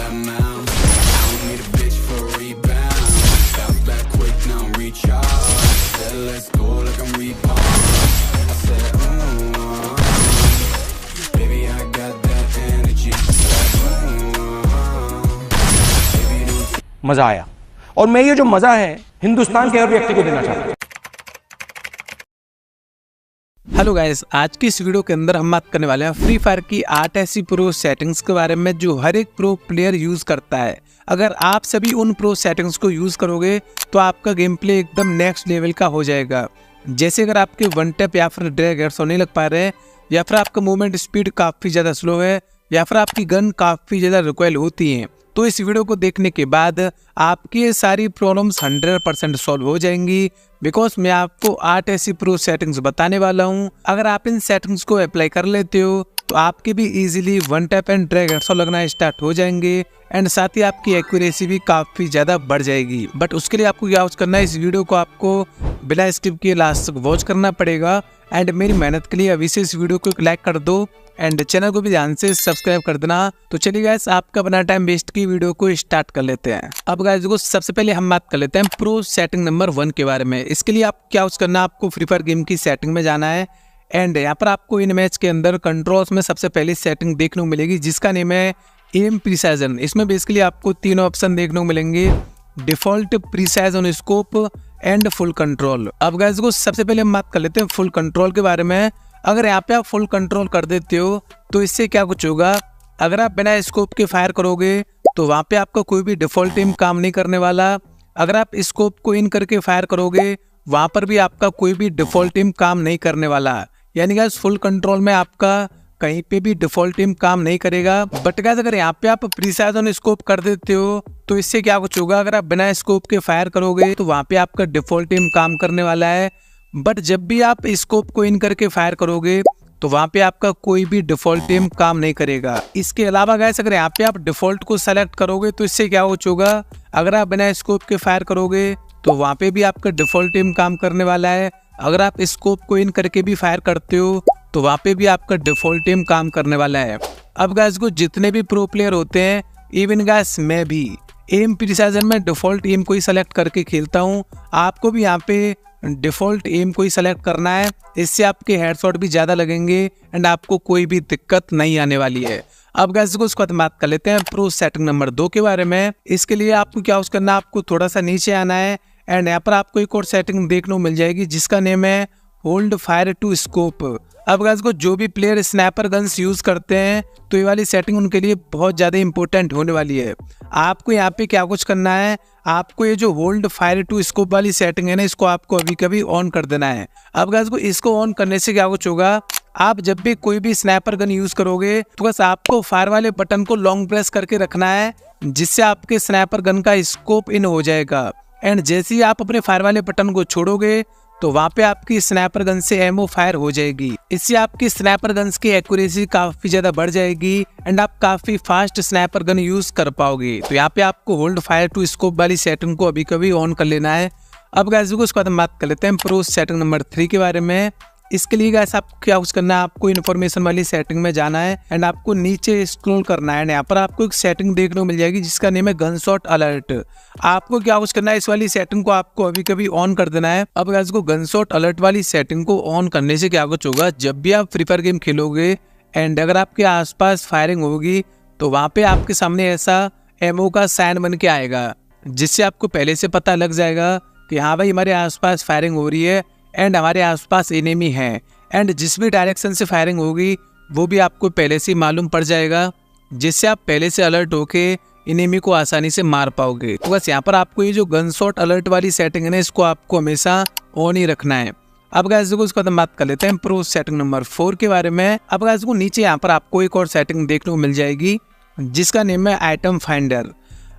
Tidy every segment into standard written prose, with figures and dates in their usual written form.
that mouth. I don't need a bitch for a rebound. Bounce back quick, now recharge. Said let's go like I'm reborn. I said baby I got that energy. Baby don't. मजा आया और मैं ये जो मजा है हिंदुस्तान के हर व्यक्ति को देना चाहता हूँ। हेलो गाइस, आज की इस वीडियो के अंदर हम बात करने वाले हैं फ्री फायर की 8 ऐसी प्रो सेटिंग्स के बारे में जो हर एक प्रो प्लेयर यूज करता है। अगर आप सभी उन प्रो सेटिंग्स को यूज करोगे तो आपका गेम प्ले एकदम नेक्स्ट लेवल का हो जाएगा। जैसे अगर आपके वन टैप या फिर ड्रैग हेडशॉट नहीं लग पा रहे हैं, या फिर आपका मूवमेंट स्पीड काफ़ी ज़्यादा स्लो है, या फिर आपकी गन काफ़ी ज़्यादा रिकॉइल होती हैं, तो इस वीडियो को देखने के बाद आपकी ये सारी प्रॉब्लम्स 100% सॉल्व हो जाएंगी। बिकॉज मैं आपको 8 ऐसी प्रो सेटिंग्स बताने वाला हूँ। अगर आप इन सेटिंग्स को अप्लाई कर लेते हो तो आपके भी easily one tap and drag headshot लगना स्टार्ट हो जाएंगे एंड साथ ही आपकी एक्यूरेसी भी काफ़ी ज़्यादा बढ़ जाएगी। बट उसके लिए आपको क्या करना है, इस वीडियो को आपको बिना स्किप किए लास्ट तक वॉच करना पड़ेगा। एंड मेरी मेहनत के लिए अभी से इस वीडियो को एक लाइक कर दो एंड चैनल को भी ध्यान से सब्सक्राइब कर देना। तो चलिए गाइस, आपका बना टाइम वेस्ट की वीडियो को स्टार्ट कर लेते हैं। अब गाइस को सबसे पहले हम बात कर लेते हैं प्रो सेटिंग नंबर 1 के बारे में। इसके लिए आप क्या करना है, आपको फ्री फायर गेम की सेटिंग में जाना है एंड यहाँ पर आपको इन मैच के अंदर कंट्रोल्स में सबसे पहली सेटिंग देखने को मिलेगी जिसका नेम है एम प्रिसाइजन। इसमें बेसिकली आपको 3 ऑप्शन देखने को मिलेंगे, default, precision scope and full control. अब गाइस को सबसे पहले हम बात कर लेते हैं फुल कंट्रोल के बारे में। अगर यहाँ पे आप फुल कंट्रोल कर देते हो तो इससे क्या कुछ होगा, अगर आप बिना स्कोप के फायर करोगे तो वहाँ पे आपका कोई भी डिफॉल्ट टीम काम नहीं करने वाला। अगर आप स्कोप को इन करके फायर करोगे वहाँ पर भी आपका कोई भी डिफॉल्ट टीम काम नहीं करने वाला। यानी गाइस फुल कंट्रोल में आपका कहीं पे भी डिफॉल्ट टीम काम नहीं करेगा। बट गाइस अगर यहाँ पे आप प्रिसाइजन स्कोप कर देते हो तो इससे क्या कुछ होगा, अगर आप बिना स्कोप के फायर करोगे तो वहाँ पे आपका डिफॉल्ट टीम काम करने वाला है। बट जब भी आप स्कोप को इन करके फायर करोगे तो वहाँ पे आपका कोई भी डिफॉल्ट टीम काम नहीं करेगा। इसके अलावा गाइस अगर यहाँ पे आप डिफॉल्ट को सेलेक्ट करोगे तो इससे क्या कुछ होगा, अगर आप बिना स्कोप के फायर करोगे तो वहाँ पे भी आपका डिफॉल्ट टीम काम करने वाला है। अगर आप स्कोप को इन करके भी फायर करते हो तो वहाँ पे भी आपका डिफॉल्ट टीम काम करने वाला है। अब गाइस को जितने भी प्रो प्लेयर होते हैं, इवन गाइस मैं भी एम प्रिसाइजन में डिफॉल्ट एम को ही सेलेक्ट करके खेलता हूँ। आपको भी यहाँ पे डिफॉल्ट एम को ही सेलेक्ट करना है, इससे आपके हेडशॉट भी ज़्यादा लगेंगे एंड आपको कोई भी दिक्कत नहीं आने वाली है। अब गाइस को उसके बाद बात कर लेते हैं प्रो सेटिंग नंबर 2 के बारे में। इसके लिए आपको क्या करना है, आपको थोड़ा सा नीचे आना है एंड यहाँ पर आपको एक और सेटिंग देखने को मिल जाएगी जिसका नेम है होल्ड फायर टू स्कोप। अब गाइस को जो भी प्लेयर स्नैपर गन्स यूज करते हैं तो ये वाली सेटिंग उनके लिए बहुत ज़्यादा इंपॉर्टेंट होने वाली है। आपको यहाँ पे क्या कुछ करना है, आपको ये जो होल्ड फायर टू स्कोप वाली सेटिंग है ना, इसको आपको अभी कभी ऑन कर देना है। अब गाइस को इसको ऑन करने से क्या कुछ होगा, आप जब भी कोई भी स्नैपर गन यूज करोगे तो बस आपको फायर वाले बटन को लॉन्ग प्रेस करके रखना है, जिससे आपके स्नैपर गन का स्कोप इन हो जाएगा। एंड जैसे ही आप अपने फायर वाले बटन को छोड़ोगे तो वहाँ पे आपकी स्नैपर गन से एमओ फायर हो जाएगी। इससे आपकी स्नैपर गन्स की एक्यूरेसी काफी ज्यादा बढ़ जाएगी एंड आप काफी फास्ट स्नैपर गन यूज कर पाओगे। तो यहाँ पे आपको होल्ड फायर टू स्कोप वाली सेटिंग को अभी कभी ऑन कर लेना है। अब गाइस को उसके बाद हम बात कर लेते हैं प्रो सेटिंग नंबर 3 के बारे में। इसके लिए गाइस आपको क्या कुछ करना है, आपको इन्फॉर्मेशन वाली सेटिंग में जाना है एंड आपको नीचे स्क्रॉल करना है। यहाँ पर आपको एक सेटिंग देखने को मिल जाएगी जिसका नेम है गनशॉट अलर्ट। आपको क्या कुछ करना है, इस वाली सेटिंग को आपको अभी कभी ऑन कर देना है। अब गाइस को गनशॉट अलर्ट वाली सेटिंग को ऑन करने से क्या कुछ होगा, जब भी आप फ्री फायर गेम खेलोगे एंड अगर आपके आसपास फायरिंग होगी तो वहाँ पे आपके सामने ऐसा एमओ का साइन बन के आएगा, जिससे आपको पहले से पता लग जाएगा कि हाँ भाई हमारे आसपास फायरिंग हो रही है एंड हमारे आसपास एनिमी है। एंड जिस भी डायरेक्शन से फायरिंग होगी वो भी आपको पहले से मालूम पड़ जाएगा, जिससे आप पहले से अलर्ट होके एनिमी को आसानी से मार पाओगे। तो बस यहाँ पर आपको ये जो गनशॉट अलर्ट वाली सेटिंग है ना, इसको आपको हमेशा ऑन ही रखना है। अब गाइस को उसका बात कर लेते हैं प्रो सेटिंग नंबर 4 के बारे में। अब गाइस को नीचे यहाँ पर आपको एक और सेटिंग देखने को मिल जाएगी जिसका नेम है आइटम फाइंडर।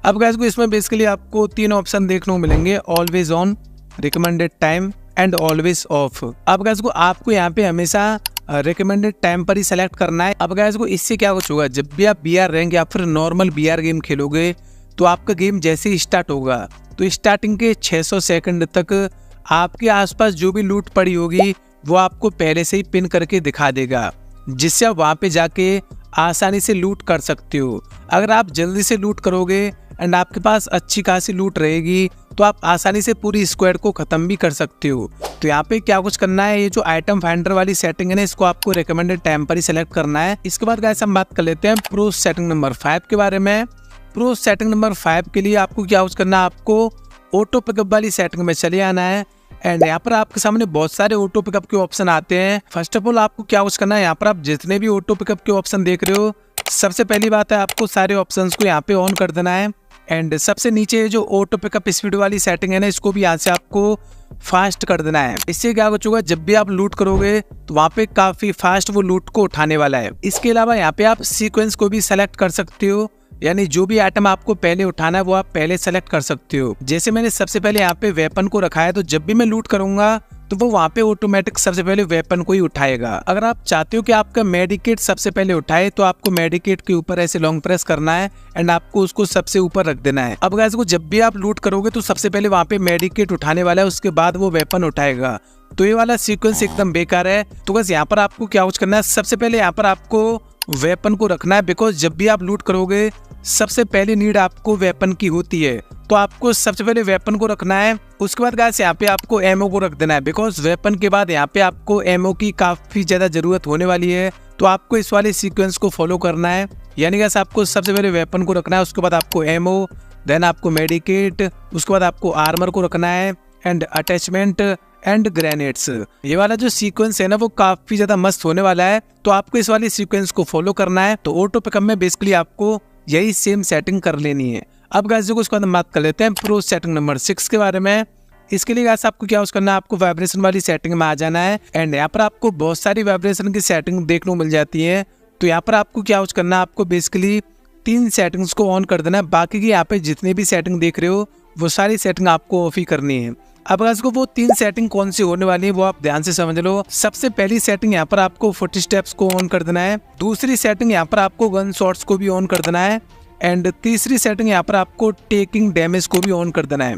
अब गाइस को इसमें बेसिकली आपको 3 ऑप्शन देखने को मिलेंगे, always on, recommended time and always of. अब गाइस को आपको यहाँ पे हमेशा रिकमेंडेड टाइम पर ही सेलेक्ट करना है। अब गाइस को इससे क्या कुछ होगा, जब भी आप बीआर रैंक या फिर नॉर्मल बीआर गेम खेलोगे तो आपका गेम जैसे ही स्टार्ट होगा तो स्टार्टिंग के 600 सेकंड तक आपके आसपास जो भी लूट पड़ी होगी वो आपको पहले से ही पिन करके दिखा देगा, जिससे आप वहाँ पे जाके आसानी से लूट कर सकते हो। अगर आप जल्दी से लूट करोगे एंड आपके पास अच्छी खासी लूट रहेगी तो आप आसानी से पूरी स्क्वाड को खत्म भी कर सकते हो। तो यहाँ पे क्या कुछ करना है, ये जो आइटम फाइंडर वाली सेटिंग है ना, इसको आपको रिकमेंडेड टाइम पर ही सेलेक्ट करना है। इसके बाद गाइस हम बात कर लेते हैं प्रो सेटिंग नंबर 5 के बारे में। प्रो सेटिंग नंबर 5 के लिए आपको क्या कुछ करना है, आपको ऑटो पिकअप वाली सेटिंग में चले आना है एंड यहाँ पर आपके सामने बहुत सारे ऑटो पिकअप के ऑप्शन आते हैं। फर्स्ट ऑफ ऑल आपको क्या कुछ करना है, यहाँ पर आप जितने भी ऑटो पिकअप के ऑप्शन देख रहे हो, सबसे पहली बात है आपको सारे ऑप्शंस को यहाँ पे ऑन कर देना है एंड सबसे नीचे जो ऑटो पिकअप स्पीड वाली सेटिंग है ना, इसको भी यहाँ से आपको फास्ट कर देना है। इससे क्या कुछ होगा, जब भी आप लूट करोगे तो वहाँ पे काफी फास्ट वो लूट को उठाने वाला है। इसके अलावा यहाँ पे आप सीक्वेंस को भी सेलेक्ट कर सकते हो, यानी जो भी आइटम आपको पहले उठाना है वो आप पहले सेलेक्ट कर सकते हो। जैसे मैंने सबसे पहले यहाँ पे वेपन को रखा है, तो जब भी मैं लूट करूंगा तो वो वहाँ पे ऑटोमेटिक सबसे पहले वेपन को ही उठाएगा। अगर आप चाहते हो कि आपका मेडिकेट सबसे पहले उठाए तो आपको मेडिकेट के ऊपर ऐसे लॉन्ग प्रेस करना है एंड आपको उसको सबसे ऊपर रख देना है। अब गाइस को जब भी आप लूट करोगे तो सबसे पहले वहाँ पे मेडिकेट उठाने वाला है, उसके बाद वो वेपन उठाएगा। तो ये वाला सीक्वेंस एकदम बेकार है। तो बस यहाँ पर आपको क्या कुछ करना है, सबसे पहले यहाँ पर आपको वेपन को रखना है, बिकॉज जब भी आप लूट करोगे सबसे पहली नीड आपको वेपन की होती है। तो आपको सबसे पहले वेपन को रखना है। उसके बाद गाइस यहाँ पे आपको एमओ को रख देना है, बिकॉज वेपन के बाद यहाँ पे आपको एमओ की काफी ज्यादा जरूरत होने वाली है। तो आपको इस वाले सीक्वेंस को फॉलो करना है, यानी गाइस आपको सबसे पहले वेपन को रखना है, उसके बाद आपको एमओ, देन आपको मेडिकेट, उसके बाद आपको आर्मर को रखना है एंड अटैचमेंट एंड ग्रेनेड्स। ये वाला जो सीक्वेंस है ना वो काफी ज्यादा मस्त होने वाला है। तो आपको इस वाले सीक्वेंस को फॉलो करना है। तो ऑटो पिकअप में बेसिकली आपको यही सेम सेटिंग कर लेनी है। अब गाइस को उसके बाद हम बात कर लेते हैं प्रो सेटिंग नंबर 6 के बारे में। इसके लिए गाइस आपको क्या करना है, आपको वाइब्रेशन वाली सेटिंग में आ जाना है एंड यहाँ पर आपको बहुत सारी वाइब्रेशन की सेटिंग देखने को मिल जाती है। तो यहाँ पर आपको क्या करना है, आपको बेसिकली 3 सेटिंग्स को ऑन कर देना है। बाकी की यहाँ पे जितने भी सेटिंग देख रहे हो वो सारी सेटिंग आपको ऑफ ही करनी है। अब गाइस को वो 3 सेटिंग कौन सी होने वाली है वो आप ध्यान से समझ लो। सबसे पहली सेटिंग यहाँ पर आपको फुट स्टेप्स को ऑन कर देना है। दूसरी सेटिंग यहाँ पर आपको गन शॉट्स को भी ऑन कर देना है एंड तीसरी सेटिंग यहाँ पर आपको टेकिंग डैमेज को भी ऑन कर देना है।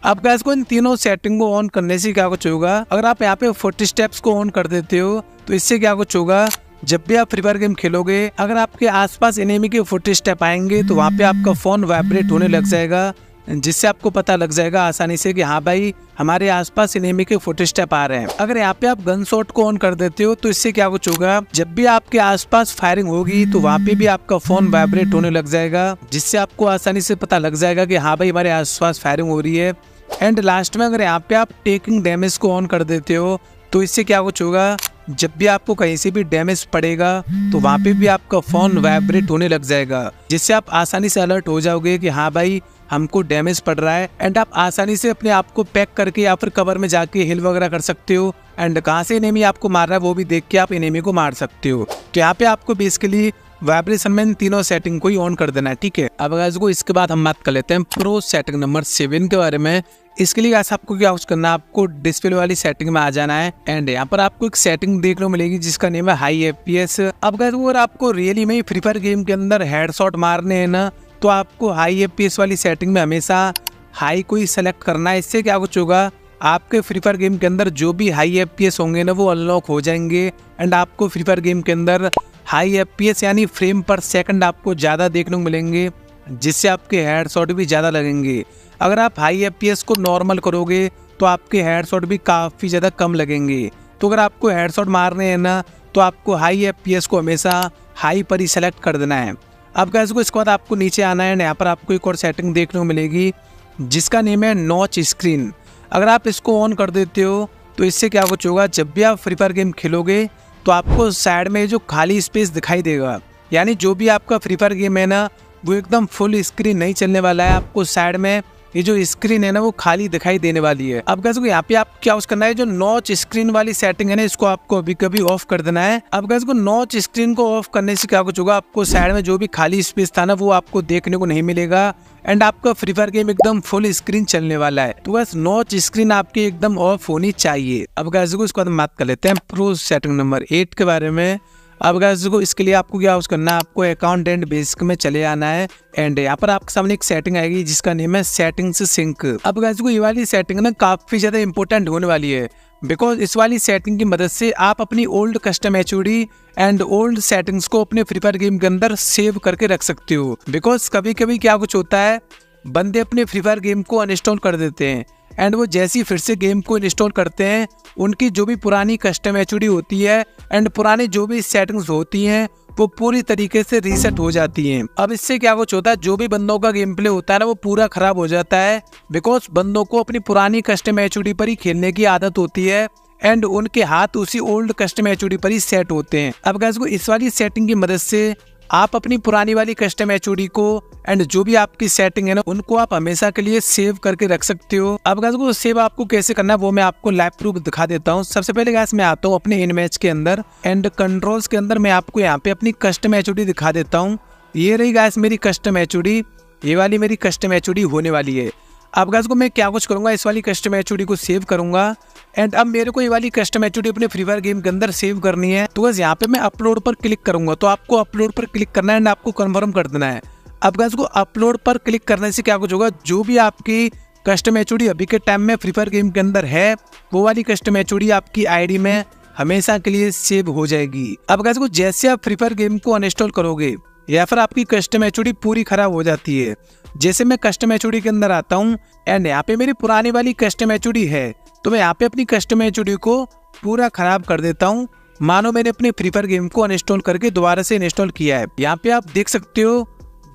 अब गाइस को इन तीनों सेटिंग को ऑन करने से क्या कुछ होगा, अगर आप यहाँ पे फुट स्टेप्स को ऑन कर देते हो तो इससे क्या कुछ होगा, जब भी आप फ्री फायर गेम खेलोगे अगर आपके आसपास एनिमी के फुट स्टेप आएंगे तो वहाँ पे आपका फोन वाइब्रेट होने लग जाएगा, जिससे आपको पता लग जाएगा आसानी से कि हाँ भाई हमारे आसपास एनिमी के फुट स्टेप आ रहे हैं। अगर यहाँ पे आप गन शॉट को ऑन कर देते हो तो इससे क्या कुछ होगा, जब भी आपके आसपास फायरिंग होगी तो वहाँ पे भी आपका फोन वाइब्रेट होने लग जाएगा, जिससे आपको आसानी से पता लग जाएगा कि हाँ भाई हमारे आसपास फायरिंग हो रही है। एंड लास्ट में अगर यहाँ पे आप टेकिंग डैमेज को ऑन कर देते हो तो इससे क्या कुछ होगा, जब भी आपको कहीं से भी डैमेज पड़ेगा तो वहाँ पे भी आपका फोन वाइब्रेट होने लग जाएगा, जिससे आप आसानी से अलर्ट हो जाओगे कि हाँ भाई हमको डैमेज पड़ रहा है। एंड आप आसानी से अपने आप को पैक करके या फिर कवर में जाके हिल वगैरह कर सकते हो एंड कहाँ से एनिमी आपको मार रहा है वो भी देख के आप एनिमी को मार सकते हो। तो यहाँ पे आपको बेसिकली वाइब्रेशन में इन तीनों सेटिंग को ही ऑन कर देना है, ठीक है। अब गाइस को इसके बाद हम बात कर लेते हैं प्रो सेटिंग नंबर 7 के बारे में। इसके लिए गाइस आपको क्या करना है, आपको डिस्प्ले वाली सेटिंग में आ जाना है एंड यहाँ पर आपको एक सेटिंग देखने को मिलेगी जिसका नेम है हाई FPS। अब गाइस अगर आपको रियली में फ्री फायर गेम के अंदर हेडशॉट मारने हैं ना तो आपको हाई FPS वाली सेटिंग में हमेशा हाई को ही सेलेक्ट करना है। इससे क्या कुछ होगा, आपके फ्री फायर गेम के अंदर जो भी हाई FPS होंगे ना वो अनलॉक हो जाएंगे एंड आपको फ्री फायर गेम के अंदर हाई FPS यानी फ्रेम पर सेकंड आपको ज़्यादा देखने को मिलेंगे, जिससे आपके हेडशॉट भी ज़्यादा लगेंगे। अगर आप हाई FPS को नॉर्मल करोगे तो आपके हेडशॉट भी काफ़ी ज़्यादा कम लगेंगे। तो अगर आपको हेडशॉट मारने हैं ना तो आपको हाई FPS को हमेशा हाई पर ही सेलेक्ट कर देना है। अब गाइस को इसके बाद आपको नीचे आना है, यहाँ पर आपको एक और सेटिंग देखने को मिलेगी जिसका नेम है नॉच स्क्रीन। अगर आप इसको ऑन कर देते हो तो इससे क्या कुछ होगा, जब भी आप फ्री फायर गेम खेलोगे तो आपको साइड में जो खाली स्पेस दिखाई देगा, यानी जो भी आपका फ्री फायर गेम है ना वो एकदम फुल स्क्रीन नहीं चलने वाला है, आपको साइड में ये जो स्क्रीन है ना वो खाली दिखाई देने वाली है। अब गाइस को यहाँ पे आप क्या करना है, जो नॉच स्क्रीन वाली सेटिंग है ना इसको आपको अभी कभी ऑफ कर देना है। अब गाइस को नॉच स्क्रीन को ऑफ करने से क्या कुछ होगा, आपको साइड में जो भी खाली स्पेस था ना वो आपको देखने को नहीं मिलेगा एंड आपका फ्री फायर गेम एकदम फुल स्क्रीन चलने वाला है। तो बस नॉच स्क्रीन आपकी एकदम ऑफ होनी चाहिए। अब गाइस को इसके बाद बात कर लेते हैं प्रो सेटिंग नंबर 8 के बारे में। अब गाइस देखो इसके लिए आपको क्या यूज करना है, आपको अकाउंट एंड बेसिक में चले आना है एंड यहाँ पर आपके सामने एक सेटिंग आएगी जिसका नेम है सेटिंग्स सिंक। अब गाइस देखो ये वाली सेटिंग ना काफी ज्यादा इंपॉर्टेंट होने वाली है, बिकॉज इस वाली सेटिंग की मदद से आप अपनी old custom HOD and old settings को अपने फ्री फायर गेम के अंदर सेव करके रख सकते हो। बिकॉज कभी कभी क्या कुछ होता है, बंदे अपने फ्री फायर गेम को अनइंस्टॉल कर देते हैं एंड वो जैसे ही फिर से गेम को इंस्टॉल करते हैं, उनकी जो भी पुरानी कस्टम एचओडी होती है एंड पुरानी जो भी सेटिंग्स होती हैं वो पूरी तरीके से रीसेट हो जाती हैं। अब इससे क्या कुछ होता है, जो भी बंदों का गेम प्ले होता है ना वो पूरा खराब हो जाता है, बिकॉज बंदों को अपनी पुरानी कस्टम एचओडी पर ही खेलने की आदत होती है एंड उनके हाथ उसी ओल्ड कस्टम एचओडी पर ही सेट होते हैं। अब गाइस को इस वाली सेटिंग की मदद से आप अपनी पुरानी वाली कस्टम एचओडी को एंड जो भी आपकी सेटिंग है ना उनको आप हमेशा के लिए सेव करके रख सकते हो। अब गाइस को सेव आपको कैसे करना है वो मैं आपको लाइव प्रूफ दिखा देता हूँ। सबसे पहले गाइस मैं आता हूँ अपने इन मैच के अंदर एंड कंट्रोल्स के अंदर मैं आपको यहाँ पे अपनी कस्टम एचओडी दिखा देता हूँ। ये रही गाइस मेरी कस्टम एचओडी, ये वाली मेरी कस्टम एचओडी होने वाली है। अब गाइस को मैं क्या कुछ करूंगा, इस वाली कस्टम एचओडी को सेव करूंगा एंड अब मेरे को ये वाली कस्टम एचओडी अपने फ्री फायर गेम के अंदर सेव करनी है। तो गाइस यहाँ पे मैं अपलोड पर क्लिक करूंगा, तो आपको अपलोड पर क्लिक करना है एंड आपको कंफर्म कर देना है। अब गाइस को अपलोड पर क्लिक करने से क्या कुछ होगा, जो भी आपकी कस्टम एचओडी अभी के टाइम में फ्री फायर गेम के अंदर है वो वाली कस्टम एचओडी आपकी आईडी में हमेशा के लिए सेव हो जाएगी। अब गाइस को जैसे आप फ्री फायर गेम को अनइंस्टॉल करोगे या फिर आपकी कस्टम एचओडी पूरी खराब हो जाती है, जैसे मैं कस्टम एचओडी के अंदर आता हूँ एंड यहाँ पे मेरी पुरानी वाली कस्टम एचओडी है, तो मैं यहाँ पे अपनी कस्टम एचओडी को पूरा खराब कर देता हूँ। मानो मैंने अपने फ्री फायर गेम को अनइंस्टॉल करके दोबारा से इंस्टॉल किया है। यहाँ पे आप देख सकते हो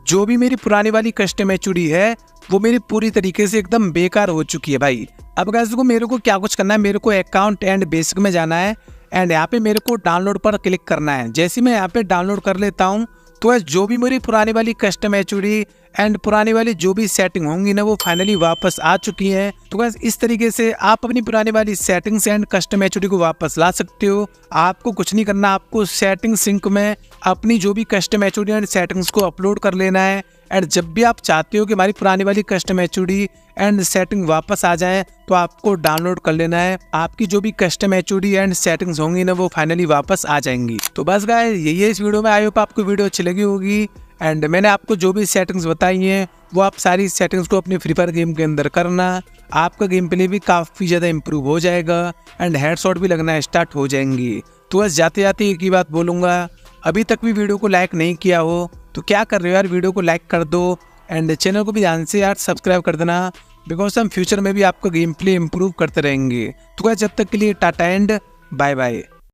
जो भी मेरी पुरानी वाली कस्टम एचओडी है वो मेरी पूरी तरीके से एकदम बेकार हो चुकी है भाई। अब गाइस को मेरे को क्या कुछ करना है, मेरे को अकाउंट एंड बेसिक में जाना है एंड यहाँ पे मेरे को डाउनलोड पर क्लिक करना है। जैसे मैं यहाँ पे डाउनलोड कर लेता हूँ तो जो भी मेरी पुरानी वाली कस्टम एचओडी एंड पुरानी वाली जो भी सेटिंग होंगी ना वो फाइनली वापस आ चुकी है। तो गाइस इस तरीके से आप अपनी पुरानी वाली सेटिंग्स एंड कस्टम एचओडी को वापस ला सकते हो। आपको कुछ नहीं करना, आपको सेटिंग सिंक में अपनी जो भी कस्टम एचओडी एंड सेटिंग्स को अपलोड कर लेना है एंड जब भी आप चाहते हो कि हमारी पुरानी वाली कस्टम एचओडी एंड सेटिंग वापस आ जाए तो आपको डाउनलोड कर लेना है। आपकी जो भी कस्टम एचओडी एंड सेटिंग्स होंगी ना वो फाइनली वापस आ जाएंगी। तो बस गाइस यही है इस वीडियो में। आई होप आपको वीडियो अच्छी लगी होगी एंड मैंने आपको जो भी सेटिंग्स बताई हैं वो आप सारी सेटिंग्स को अपने फ्री फायर गेम के अंदर करना, आपका गेम प्ले भी काफ़ी ज़्यादा इंप्रूव हो जाएगा एंड हेडशॉट भी लगना स्टार्ट हो जाएंगी। तो बस जाते जाते एक ही बात बोलूँगा, अभी तक भी वीडियो को लाइक नहीं किया हो तो क्या कर रहे हो यार, वीडियो को लाइक कर दो एंड चैनल को भी ध्यान से यार सब्सक्राइब कर देना, बिकॉज हम फ्यूचर में भी आपका गेम प्ले इंप्रूव करते रहेंगे। तो जब तक के लिए टाटा एंड बाय बाय।